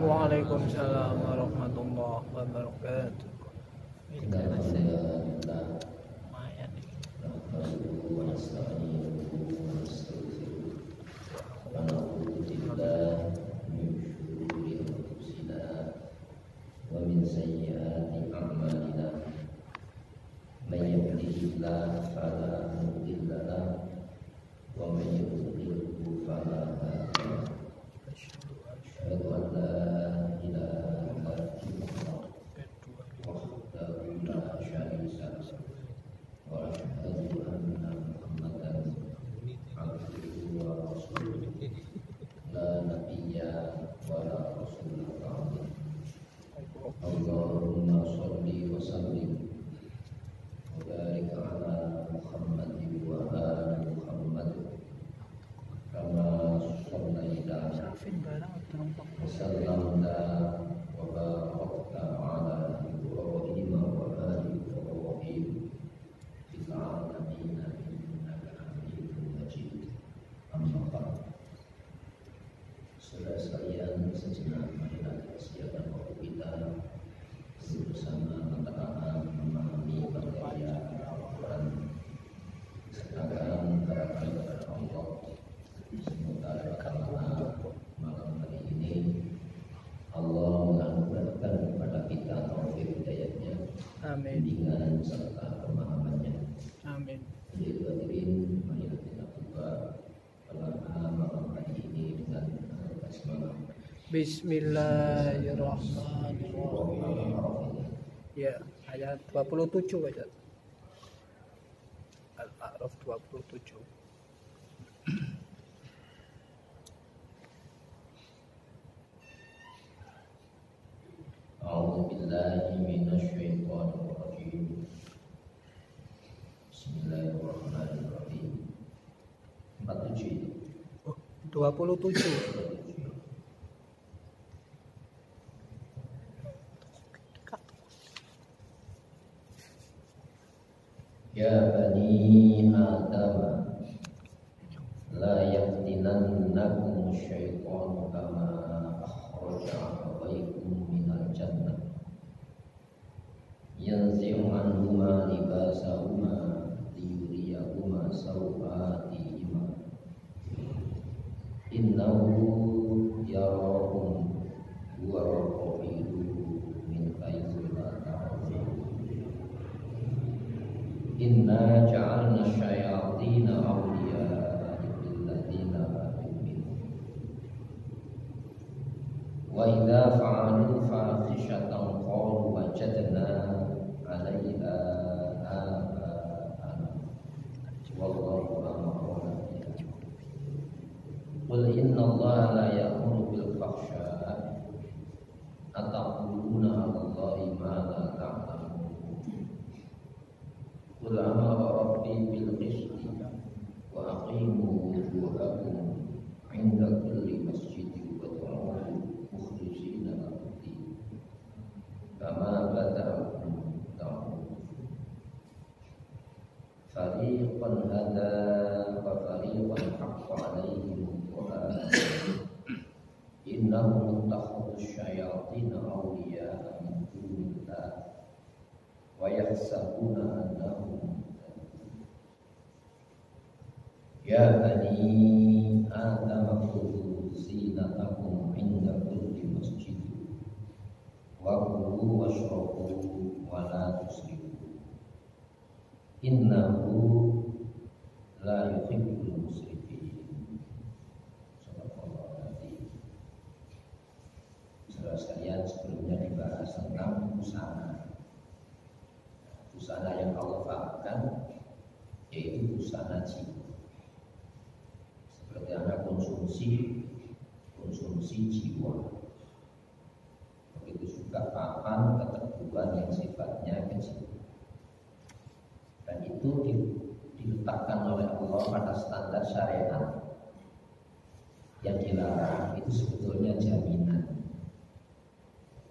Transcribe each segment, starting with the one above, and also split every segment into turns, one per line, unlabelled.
Waalaikumsalam warahmatullahi wabarakatuh. Lumayan nih.
ومن سيئات أعمالنا من يهده الله فلا مضل له ومن يضلله فلا هادي له أشهد أن لا إله إلا الله وحده لا شريك له وأشهد أن محمدا عبده ورسوله لا نبي ولا رسول بعده اللهم صل وسلم وبارك على محمد وآل محمد كما صليت وسلمت وباركت على إبراهيم وآل إبراهيم في العالمين إنك حميد مجيد أما بعد saudara sekalian, sejenak marilah siapkan waktu kita bersama mentelaah memahami materi Al-Quran, sertakan harapan kepada Allah. Semoga malam hari ini Allah menganugerahkan kepada kita taufik hidayahnya, bimbingan serta pemahamannya. Amin. Jadi hadirin, marilah kita buka malam hari ini dengan
Bismillahirrahmanirrahim. Ya, ayat 27 baca. Al-A'raf 27.
A'udzu billahi minasyaitonir rajim. Bismillahirrahmanirrahim. 47.
27.
Ya bani Adam, la yaftinannakum syaitanu kama akhraja abawaykum minal jannah yanzi'u anhuma libasahuma liyuriyahuma sawatihima innahu yarakum huwa wa qabiluhu min haythu la ta'lamun. Inna ja'alna syayatina awliya'a lilladzina la yu'minun. Wa idza fa'alu fahishatan qalu wajadna 'alaiha aba'ana wallahu amarna biha. Qul innallaha la ya'muru bil fahsya'i ataquluna 'alallahi ma la ta'lamun. Qul amara rabbi bil qisti wa aqimu wujuhakum 'inda kulli masjidin wad'uuhu mukhlishina lahu-d-din kama bada'akum ta'udun. Fariqan hada wa fariqan haqqa 'alaihim al-Qur'an innahum ittakhadhu asy-syayatina awliya'a min dunillah wa yahsabuna annahum ya bani Adam khudhu zinatakum 'inda kulli masjid wa kulu washrabu wa la tusrifu innahu la yuhibbul musrifin. Saudara sekalian, sebelumnya dibahas tentang busana yang Allah fahamkan, yaitu busana jiwa. Seperti ada konsumsi jiwa, begitu juga papan keteguhan yang sifatnya kecil, dan itu diletakkan oleh Allah pada standar syariat. Yang dilarang itu sebetulnya jaminan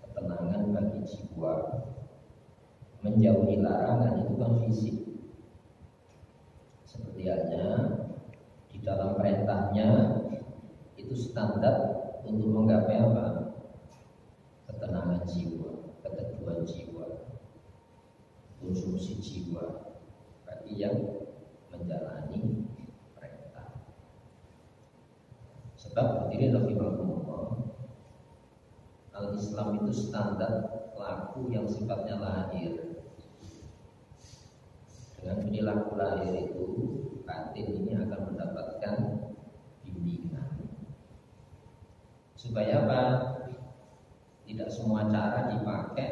ketenangan bagi jiwa. Menjauhi larangan itu kan fisik. Seperti halnya di dalam perintahnya itu standar untuk menggapai apa? Ketenangan jiwa, keteduhan jiwa, konsumsi jiwa bagi yang menjalani perintah. Sebab berdiri rahimahullah, al-Islam itu standar laku yang sifatnya lahir. Dengan perilaku lahir itu, batin ini akan mendapatkan bimbingan. Supaya apa? Tidak semua cara dipakai,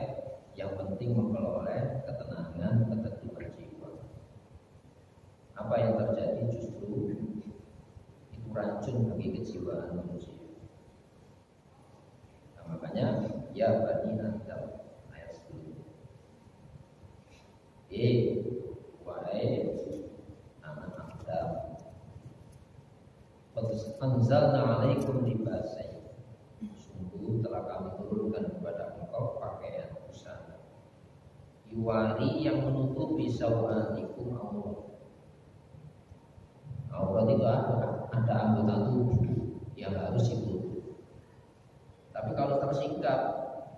yang penting memperoleh ketenangan, keteduhan jiwa. Apa yang terjadi justru itu racun bagi kejiwaan manusia. Nah, makanya ya Bani Adam ayat 10. Wahai anak Adam, qad anzalna 'alaikum libasan. Sungguh telah kami turunkan kepada engkau pakaian busana. Yuwari yang menutupi sawatikum aurat. Aurat itu ada anggota tubuh yang harus ditutup. Tapi kalau tersingkap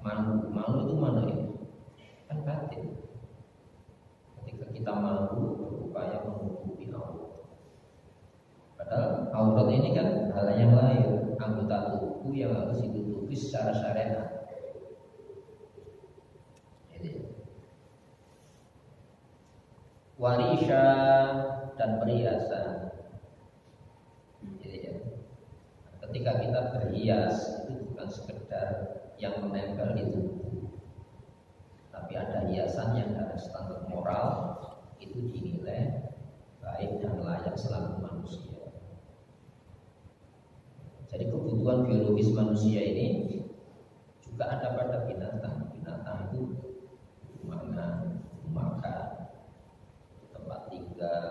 malu itu mana ini? Kan batin. Ketika kita malu berupaya menutupi aurat. Padahal aurat ini kan hal yang lain, anggota tubuh yang harus ditutupi secara syariat. Warisha dan perhiasan. Jadi ya, ketika kita berhias itu bukan sekedar yang menempel di tubuh, tapi ada hiasan yang dari standar moral itu dinilai baik dan layak selaku manusia. Jadi kebutuhan biologis manusia ini juga ada pada binatang. Binatang itu makan, tempat tinggal,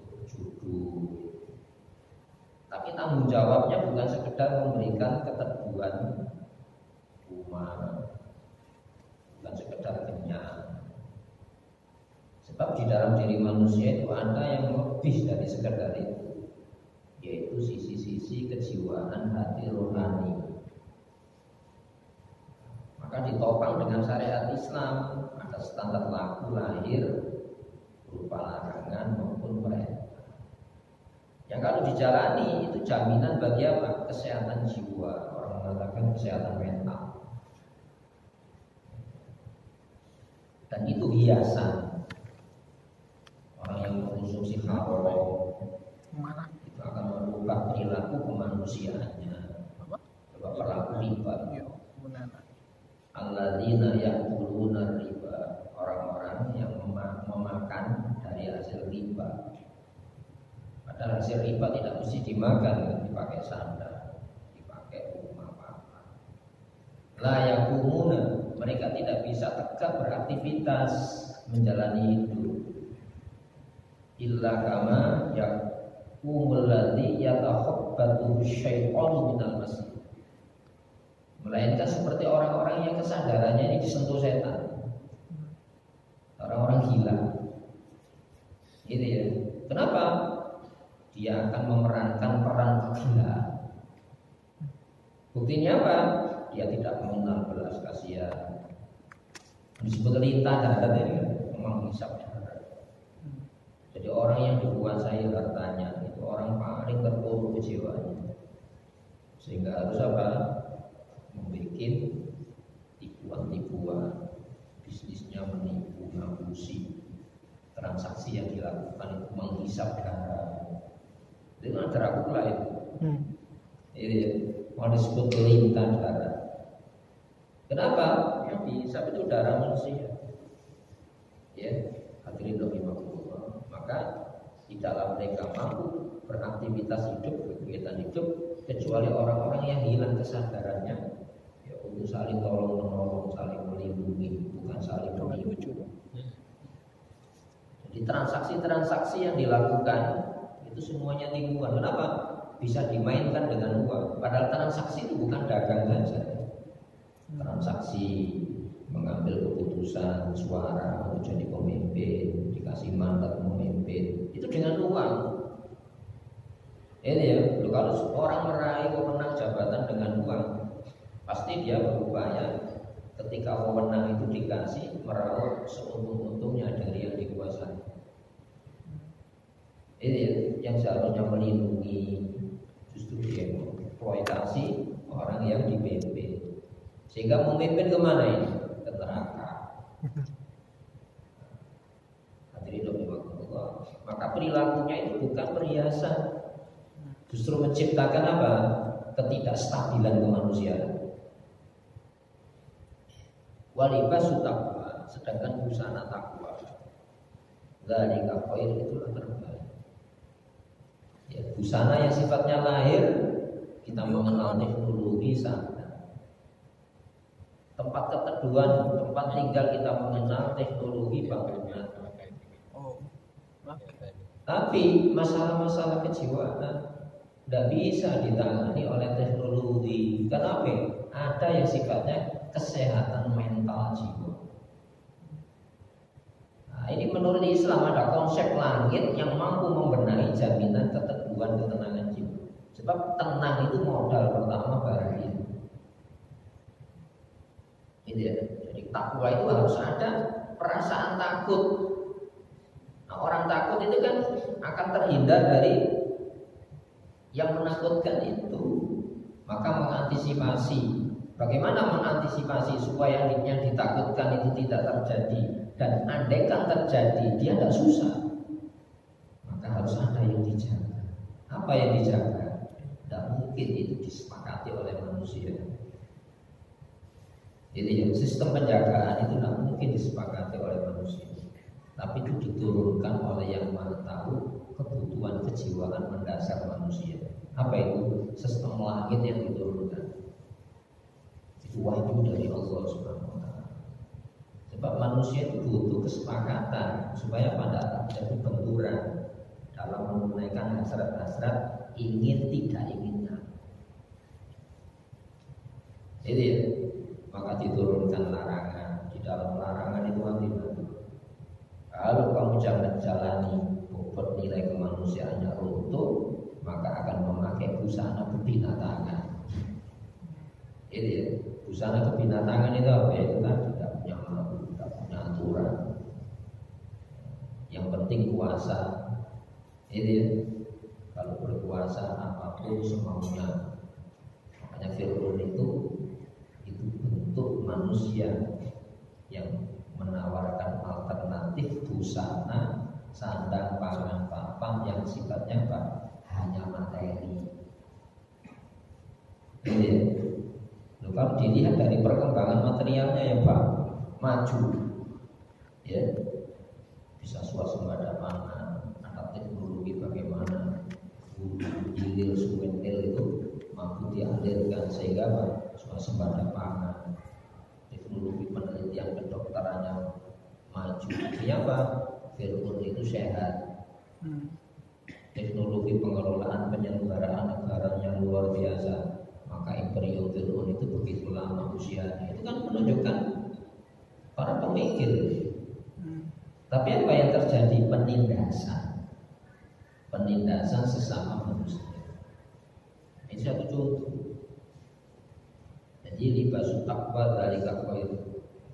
berjudul. Tapi tanggung jawabnya bukan sekedar memberikan keteduhan rumah, bukan sekedar kenyang. Sebab di dalam diri manusia itu ada yang lebih dari sekedar itu, yaitu sisi-sisi kejiwaan hati rohani. Maka ditopang dengan syariat Islam, ada standar laku lahir berupa larangan maupun perintah. Yang kalau dijalani itu jaminan bagi apa? Kesehatan jiwa. Orang mengatakan kesehatan mental. Dan itu hiasan. Orang yang mengkonsumsi haram itu akan merubah perilaku kemanusiaannya. Coba perilaku riba. Alladzina ya'kuluna riba, orang-orang yang memakan dari hasil riba. Padahal hasil riba tidak mesti dimakan, dipakai sandal, dipakai rumah apa. La yakumuna, mereka tidak bisa tegak beraktivitas menjalani hidup. Illa kama yakumul ladzi yatakhabbatu syaitanu minal masjid. Melainkan seperti orang-orang yang kesadarannya ini disentuh setan. Orang-orang gila. Gitu ya. Kenapa? Dia akan memerankan peran gila. Buktinya apa? Dia tidak mengenal belas kasihan. Disebut lintah darat ini kan, menghisap darat. Jadi orang yang dikuasai hartanya itu orang paling terpuruk jiwanya. Sehingga harus apa? Membuat tipuan-tipuan, bisnisnya menipu, ngabusi, transaksi yang dilakukan itu menghisap darah. Dengan darah pula itu. Ini mau disebut lintah darah. Kenapa? Yang dihisap itu darah manusia. Ya, hadirin rahimahullah. Maka tidaklah mereka mampu beraktivitas hidup, kegiatan hidup kecuali orang-orang yang hilang kesadarannya. Untuk saling tolong menolong, saling melindungi, bukan saling menipu. Jadi transaksi-transaksi yang dilakukan itu semuanya tipuan. Kenapa? Bisa dimainkan dengan uang. Padahal transaksi itu bukan dagangan saja. Transaksi mengambil keputusan suara untuk jadi pemimpin, dikasih mandat memimpin, itu dengan uang. Ini ya, kalau orang meraih wewenang jabatan dengan pasti dia berupaya ketika wewenang itu dikasih meraup seuntung-untungnya dari yang dikuasai. Ini yang seharusnya melindungi, justru dia eksploitasi orang yang dipimpin, sehingga memimpin kemana ini? Ke neraka. Hadirin rahimakumullah. Maka perilakunya itu bukan perhiasan, justru menciptakan apa? Ketidakstabilan kemanusiaan. Walibasu taqwa, sedangkan busana takwa, dzalika khair, itulah terbaik. Ya, busana yang sifatnya lahir, kita mengenal teknologi sana. Tempat keteduhan, tempat tinggal, kita mengenal teknologi bangunan. Tapi masalah-masalah kejiwaan tidak bisa ditangani oleh teknologi. Kenapa? Ada yang sifatnya kesehatan mental jiwa. Nah, ini menurut Islam ada konsep langit yang mampu membenahi jaminan keteduhan ketenangan jiwa. Sebab tenang itu modal pertama bahagia. Ini ya. Jadi takwa itu harus ada perasaan takut. Nah, orang takut itu kan akan terhindar dari yang menakutkan itu. Maka mengantisipasi. Bagaimana mengantisipasi supaya yang ditakutkan itu tidak terjadi? Dan andaikan terjadi, dia tidak susah. Maka harus ada yang dijaga. Apa yang dijaga? Tidak mungkin itu disepakati oleh manusia. Jadi sistem penjagaan itu tidak mungkin disepakati oleh manusia. Tapi itu diturunkan oleh yang Maha Tahu kebutuhan kejiwaan mendasar manusia. Apa itu? Sistem langit yang diturunkan. Itu wahyu dari Allah Subhanahu wa Ta'ala. Sebab manusia itu butuh kesepakatan supaya pada terjadi benturan dalam menunaikan hasrat-hasrat ingin tidak inginnya. Jadi ya, maka diturunkan larangan. Di dalam larangan itu hati-hati. Kalau kamu jangan jalani bobot nilai kemanusiaannya runtuh, maka akan memakai busana kebinatangan. Ini ya, busana kebinatangan itu apa? Itu kan tidak punya malu, tidak punya aturan. Yang penting kuasa. Ini ya, kalau berkuasa apapun semaunya. Makanya Fir'aun itu bentuk manusia yang menawarkan alternatif busana, sandang, pangan, papan yang sifatnya apa? Hanya materi. Jadi, kalau dilihat dari perkembangan materialnya ya Pak, maju, ya, bisa swasembada pangan, ada teknologi bagaimana hilir suwentil itu mampu dialirkan sehingga Pak, swasembada pangan, teknologi penelitian kedokterannya maju. Ini apa? Fir'aun itu sehat. Teknologi pengelolaan penyelenggaraan negara yang luar biasa. Maka imperium Fir'aun itu begitu lama usianya. Itu kan menunjukkan para pemikir. Tapi apa yang terjadi? Penindasan sesama manusia. Ini satu contoh. Jadi libasu taqwa dzalika khair.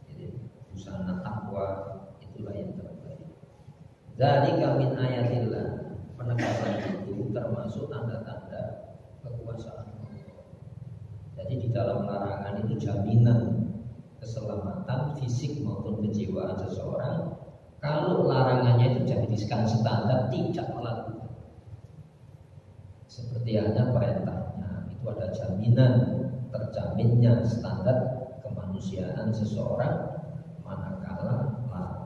Jadi busana takwa itulah yang terbaik. Dzalika min ayatillah. Penegasan itu termasuk tanda-tanda kekuasaan Allah. Jadi di dalam larangan itu jaminan keselamatan fisik maupun kejiwaan seseorang. Kalau larangannya itu dijadikan standar tidak melakukan. Seperti hanya perintahnya itu ada jaminan terjaminnya standar kemanusiaan seseorang manakala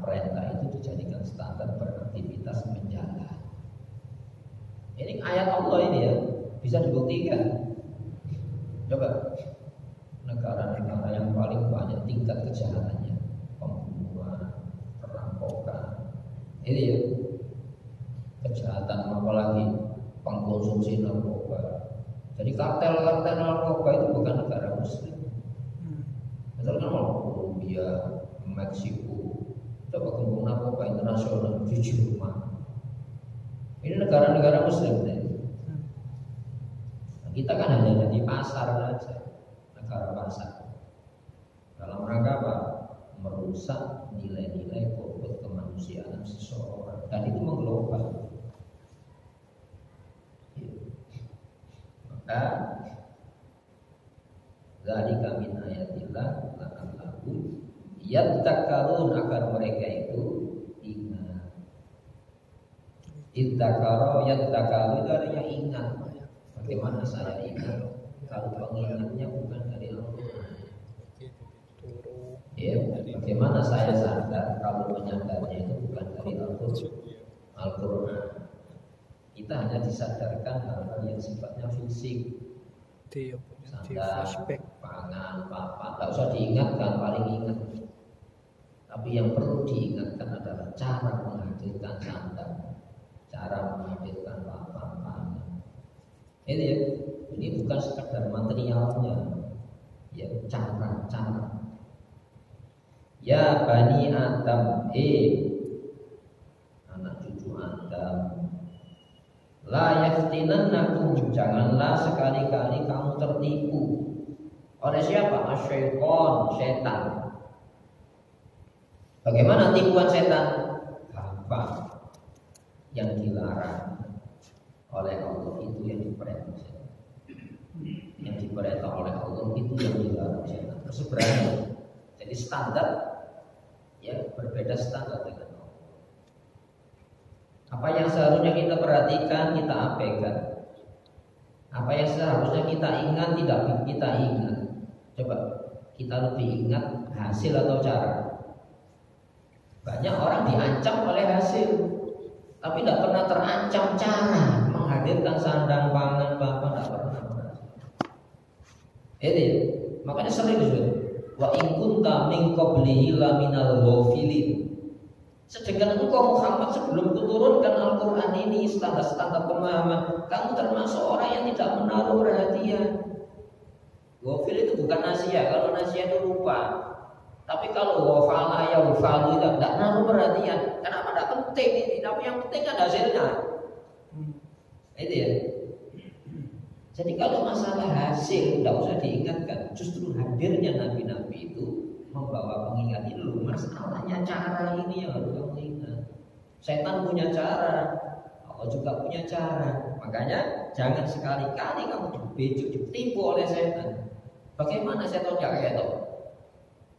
perintah itu dijadikan standar beraktivitas menjalan. Ini ayat Allah ini ya, bisa dibuktikan. Coba negara-negara yang paling banyak tingkat kejahatannya, pembunuhan, perampokan, ini ya, kejahatan apalagi pengkonsumsi narkoba. Jadi kartel-kartel narkoba itu bukan negara muslim. Misalkan Kolombia, Meksiko, coba gembong narkoba internasional di Jerman. Ini negara-negara muslim. Kita kan hanya di pasar saja. negara pasar. Dalam rangka apa? Merusak nilai-nilai pokok kemanusiaan seseorang, dan itu mengglobal. Maka zalika min ayatillah la'allahum yadhakkarun, agar mereka itu ingat. Idzakara yadhakkaru itu artinya ingat. Bagaimana saya ingat kalau pengingatnya bukan dari Al-Quran? Ya, bagaimana saya sadar kalau menyadarnya itu bukan dari Al-Quran? Kita hanya disadarkan hal-hal yang sifatnya fisik, sandar, pangan, papan, tidak usah diingatkan, paling ingat. Tapi yang perlu diingatkan adalah cara menghadirkan sandar, cara menghadirkan papan, pangan. Ini bukan sekadar materialnya, ya cara. Ya Bani Adam, anak cucu Adam, la yaftinannakum, janganlah sekali-kali kamu tertipu oleh siapa? Asyaiton, setan. Bagaimana tipuan setan? Gampang. Yang dilarang oleh Allah itu yang diperintah setan. Yang diperintah oleh Allah itu yang dilarang setan. Berseberangan. Jadi standar ya berbeda standar dengan Allah. Apa yang seharusnya kita perhatikan, kita abaikan. Apa yang seharusnya kita ingat, tidak kita ingat. Coba kita lebih ingat hasil atau cara. Banyak orang diancam oleh hasil, tapi tidak pernah terancam cara menghadirkan sandang, pangan, papan, tidak pernah. Makanya sering disebut wa in kunta min qablihi laminal ghafilin. Sedangkan engkau Muhammad sebelum kuturunkan Al-Quran ini standar-standar pemahaman, kamu termasuk orang yang tidak menaruh perhatian. Ghafil itu bukan nasia, kalau nasia itu lupa. Tapi kalau ghafala ya ghafalu itu tidak naruh perhatian. Kenapa? Tidak penting ini, tapi yang penting kan hasilnya. Itu ya. Jadi kalau masalah hasil tidak usah diingatkan, justru hadirnya nabi-nabi itu membawa pengingat ini loh. Masalahnya cara ini yang harus kamu ingat. Setan punya cara, Allah juga punya cara. Makanya jangan sekali-kali kamu dibejuk, ditipu oleh setan. Bagaimana setan kayak itu?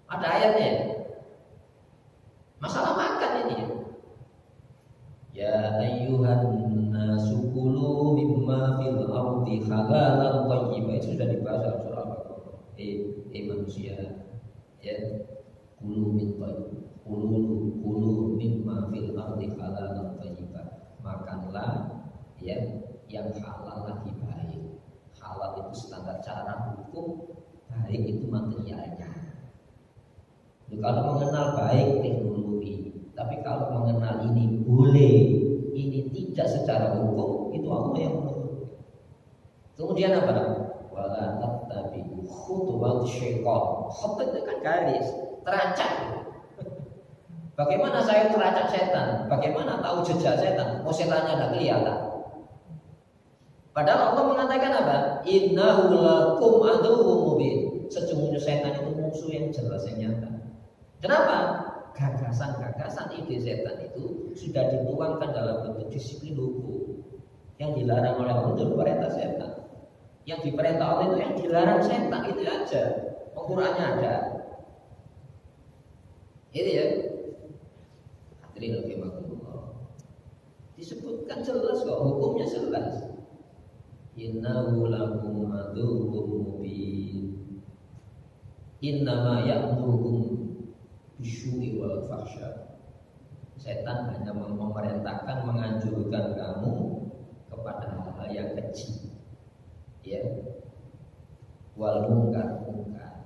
Ada ayatnya. Masalah makan ini. Ya ayyuhan nasu kulu mimma fil ardi halalan thayyiban. Itu sudah dibahas dalam surah Al-Baqarah. Manusia, ya, kulu mimma fil ardi halalan thayyiban. Makanlah ya yang halal lagi baik. Halal itu standar cara hukum, baik itu materialnya. Kalau mengenal baik teknologi, tapi kalau mengenal ini boleh, ini tidak secara hukum, itu Allah yang menurut. Kemudian apa? Wala tattabi'u khutuwat syaitan. Khutwat itu kan garis, teracak. Bagaimana saya teracak setan? Bagaimana tahu jejak setan? Oh, setannya tidak kelihatan. Padahal Allah mengatakan apa? Innahu lakum aduwwum mubin. Sesungguhnya setan itu musuh yang jelas, yang nyata. Kenapa? Gagasan-gagasan ide setan itu sudah dituangkan dalam bentuk disiplin hukum. Yang dilarang oleh Allah itu perintah setan. Yang diperintah Allah itu yang dilarang setan, itu aja. Ukurannya ada. Itu ya. Hadirin rahimakumullah. Disebutkan jelas kok, hukumnya jelas. Innahu lakum aduwwum mubin. Innama ya'murukum bisyu'i wal fahsya. Setan hanya memerintahkan, menganjurkan kamu kepada hal-hal yang keji, ya, wal munkar.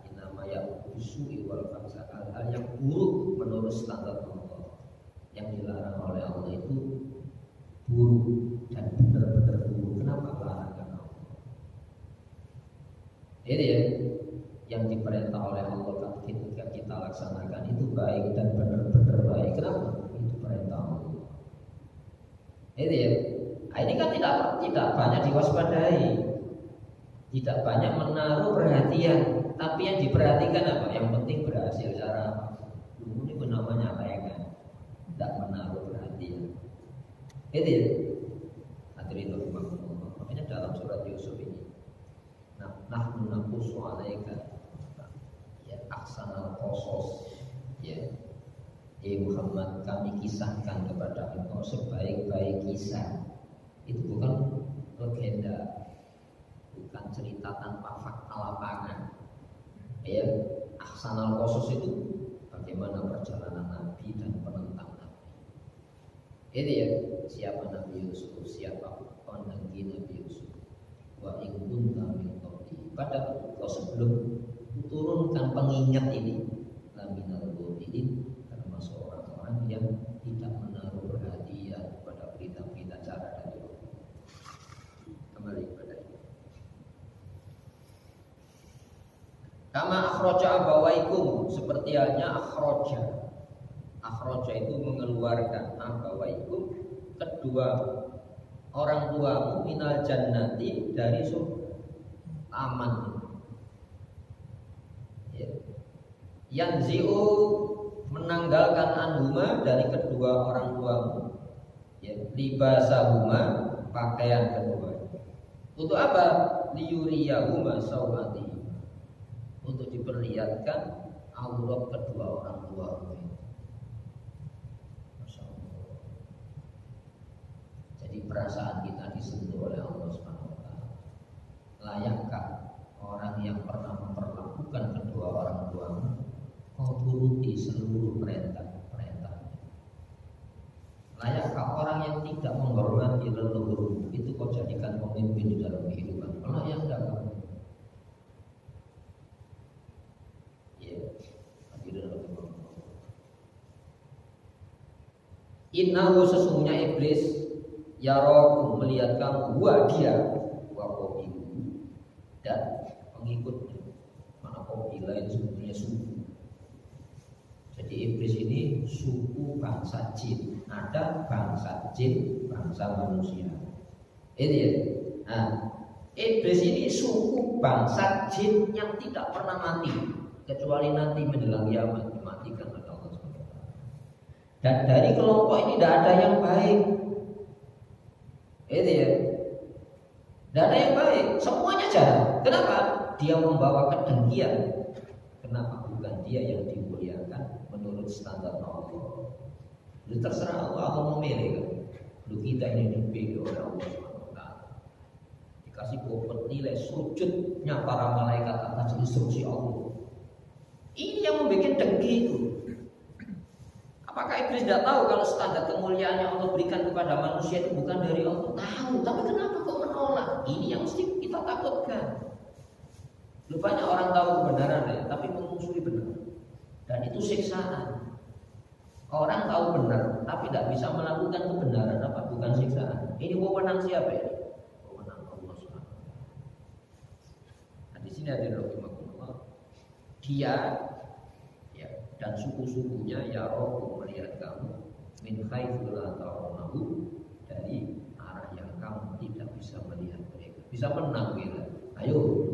Innama ya'murukum bisyu'i wal fahsya, hal-hal yang buruk menurut standar Allah. Yang dilarang oleh Allah itu buruk dan benar-benar buruk. Kenapa larangan Allah? Ini ya, yang diperintah oleh Allah ketika kita laksanakan itu baik dan benar-benar baik. Kenapa? Itu perintah Allah. Ini ya. Ini kan tidak banyak diwaspadai. Tidak banyak menaruh perhatian, tapi yang diperhatikan apa? Yang penting berhasil cara apa? Ini pun namanya lengah, tidak menaruh perhatian. Itu ya. Hadirin rahimakumullah. Makanya dalam surat Yusuf ini, nahnu naqussu 'alaika ya ahsanal qasas ya. Muhammad, kami kisahkan kepada engkau sebaik-baik kisah. Itu bukan legenda, bukan cerita tanpa fakta lapangan. Ya, ahsanal qasas itu bagaimana perjalanan Nabi dan penentang Nabi. Itu ya, siapa Nabi Yusuf, siapa pendamping Nabi Yusuf. Wa in kunta min qabli, pada engkau sebelum turunkan pengingat ini, laminal ghafilin, termasuk orang-orang yang tidak menaruh perhatian pada berita-berita cara dari Allah. Kembali kepada ini. Kama akhraja abawaikum, seperti halnya akhraja. Akhraja itu mengeluarkan abawaikum, kedua orang tuamu, minal jannati, dari surga. Aman. Ya. Yanzi'u, menanggalkan anhuma, dari kedua orang tuamu. Ya, libasahuma, pakaian kedua. Untuk apa? Liyuriyahuma sawati, untuk diperlihatkan aurat kedua orang tuamu. Jadi perasaan kita disentuh oleh Allah Subhanahu wa taala. Layakkah orang yang pernah memperlakukan kedua orang tuamu kau turuti seluruh perintah-perintah? Layakkah orang yang tidak menghormati leluhurmu itu kau jadikan pemimpin di dalam kehidupan? Layak enggak kamu? Innahu, sesungguhnya iblis, yarakum, melihat kamu, dia wa qabilu, dan pengikutnya. Mana qabila itu sebetulnya suku. Jadi iblis ini suku bangsa jin. Ada bangsa jin, bangsa manusia. Itu ya. Nah, iblis ini suku bangsa jin yang tidak pernah mati, kecuali nanti menjelang kiamat dimatikan oleh Allah SWT. Dan dari kelompok ini tidak ada yang baik. Itu ya. Tidak ada yang baik, semuanya jahat. Kenapa? Dia membawa kedengkian. Kenapa bukan dia yang dimuliakan menurut standar Allah? Itu terserah Allah memilih kan. Lu kita ini dipilih oleh Allah SWT. Dikasih bobot nilai sujudnya para malaikat atas instruksi Allah. Ini yang membuat dengki itu. Apakah iblis tidak tahu kalau standar kemuliaan yang Allah berikan kepada manusia itu bukan dari Allah? Tahu, tapi kenapa kok menolak? Ini yang mesti kita takutkan. Banyak orang tahu kebenaran ya, tapi memusuhi benar. Dan itu siksaan. Orang tahu benar, tapi tidak bisa melakukan kebenaran, apa? Bukan siksaan. Ini wewenang siapa ini? Wewenang Allah SWT. Nah, di sini ada Allah. Dia dan suku-sukunya ya roh melihat kamu min haitsu la tarawnahu, dari arah yang kamu tidak bisa melihat mereka. Bisa menang kita. Ayo,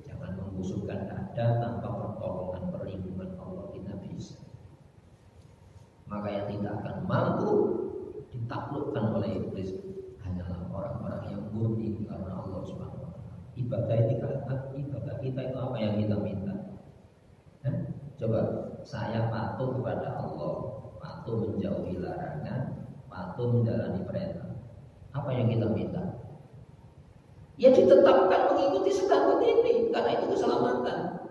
jangan membusukkan dada tanpa pertolongan perlindungan Allah, kita bisa. Maka yang tidak akan mampu ditaklukkan oleh iblis hanyalah orang-orang yang murni karena Allah Subhanahu wa taala. Ibadah kita itu apa yang kita minta? Coba, saya patuh kepada Allah, patuh menjauhi larangan, patuh menjalani perintah. Apa yang kita minta? Ya ditetapkan mengikuti sedangkan ini, karena itu keselamatan.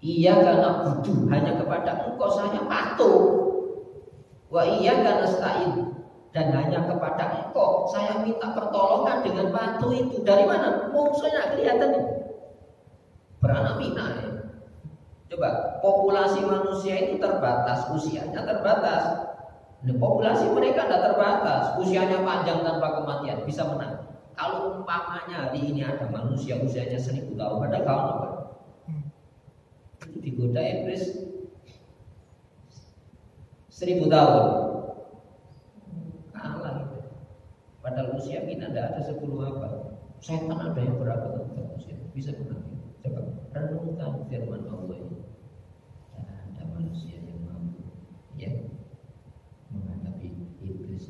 Iya karena butuh, hanya kepada engkau saya patuh. Wa iya karena nasta'in, dan hanya kepada engkau saya minta pertolongan dengan patuh itu. Dari mana? Musuhnya kelihatan ini. Beranak pinak ya. Coba, populasi manusia itu terbatas, usianya terbatas. Nah, populasi mereka tidak terbatas, usianya panjang tanpa kematian, bisa menang. Kalau umpamanya hari ini ada manusia usianya 1000 tahun, ada kawan apa? Itu digoda iblis 1000 tahun. Kalah gitu. Padahal usia kita tidak ada 10 abad. Setan ada yang berapa manusia? Bisa mengerti? Coba renungkan firman Allah ini. Ada manusia yang mampu, ya, menghadapi iblis.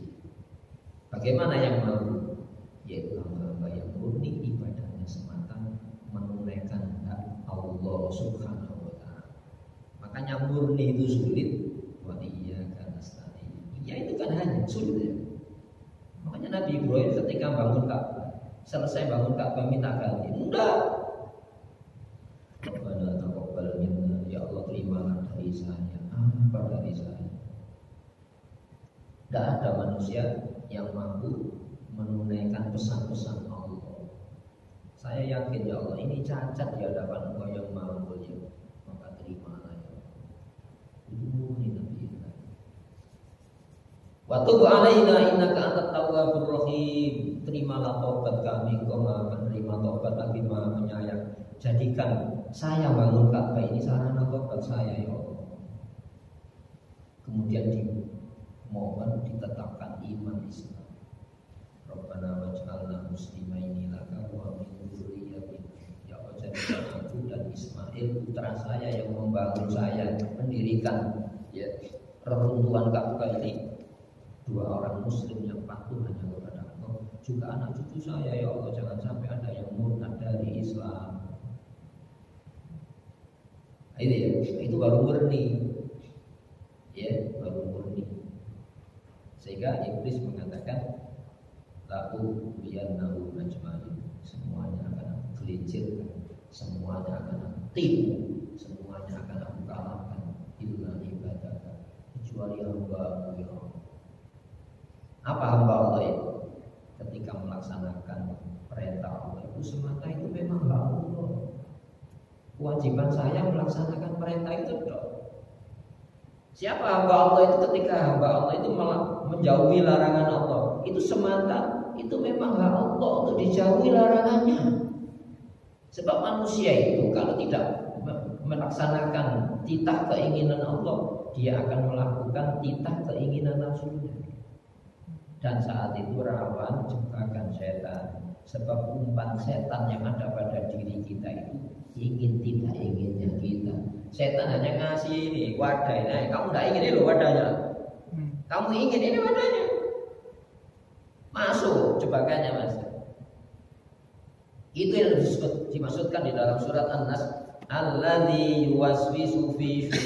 Bagaimana yang mampu? Yaitu hamba-hamba yang murni ibadahnya semata menunaikan hak Allah Subhanahu wa Ta'ala. Makanya murni itu sulit. Wa iyyaka nasta'in. Iya itu kan hanya sulit ya. Makanya Nabi Ibrahim ketika bangun Ka'bah, selesai bangun Ka'bah minta ganti. Enggak. Rabbana taqabbal minna, ya Allah terimalah dari saya. Apa dari saya? Tidak ada manusia yang mampu menunaikan pesan-pesan Allah. Saya yakin ya Allah ini cacat di hadapan Engkau yang maha mulia, maka terimalah ya Allah. Ini Nabi Ibrahim. Wa tub alaina innaka antat tawwabur rahim. Terimalah taubat kami, Engkau maha menerima taubat lagi maha penyayang. Jadikan saya bangun Ka'bah ini sarana taubat saya ya Allah. Kemudian dimohon ditetapkan iman Islam. Rabbana waj'alna muslimaini laka wa min dzurriyyatina. Ya Allah jadikan aku dan Ismail putra saya yang membangun saya, mendirikan ya reruntuhan Ka'bah ini. Dua orang muslim yang patuh hanya kepada Allah. Juga anak cucu saya ya Allah, jangan sampai ada yang murtad dari Islam. Itu ya, itu baru murni. Ya, baru murni. Sehingga iblis mengatakan lahu biyannahu ajmain, semuanya akan aku gelincirkan, semuanya akan aku tipu, semuanya akan aku kalahkan illa ibadaka, kecuali hamba ya Allah. Apa hamba Allah itu? Ketika melaksanakan perintah Allah itu semata itu memang hak Allah. Kewajiban saya melaksanakan perintah itu dong. Siapa hamba Allah itu? Ketika hamba Allah itu menjauhi larangan Allah, itu semata itu memang hak Allah untuk dijauhi larangannya. Sebab manusia itu kalau tidak melaksanakan titah keinginan Allah, dia akan melakukan titah keinginan nafsunya. Dan saat itu rawan jebakan setan. Sebab umpan setan yang ada pada diri kita itu ingin tidak inginnya kita. Setan hanya ngasih ini wadah ini, kamu tidak ingin ini loh wadahnya. Kamu ingin ini wadahnya. Masuk jebakannya mas. Itu yang dimaksudkan di dalam surat An-Nas. Alladzi yuwaswisu fi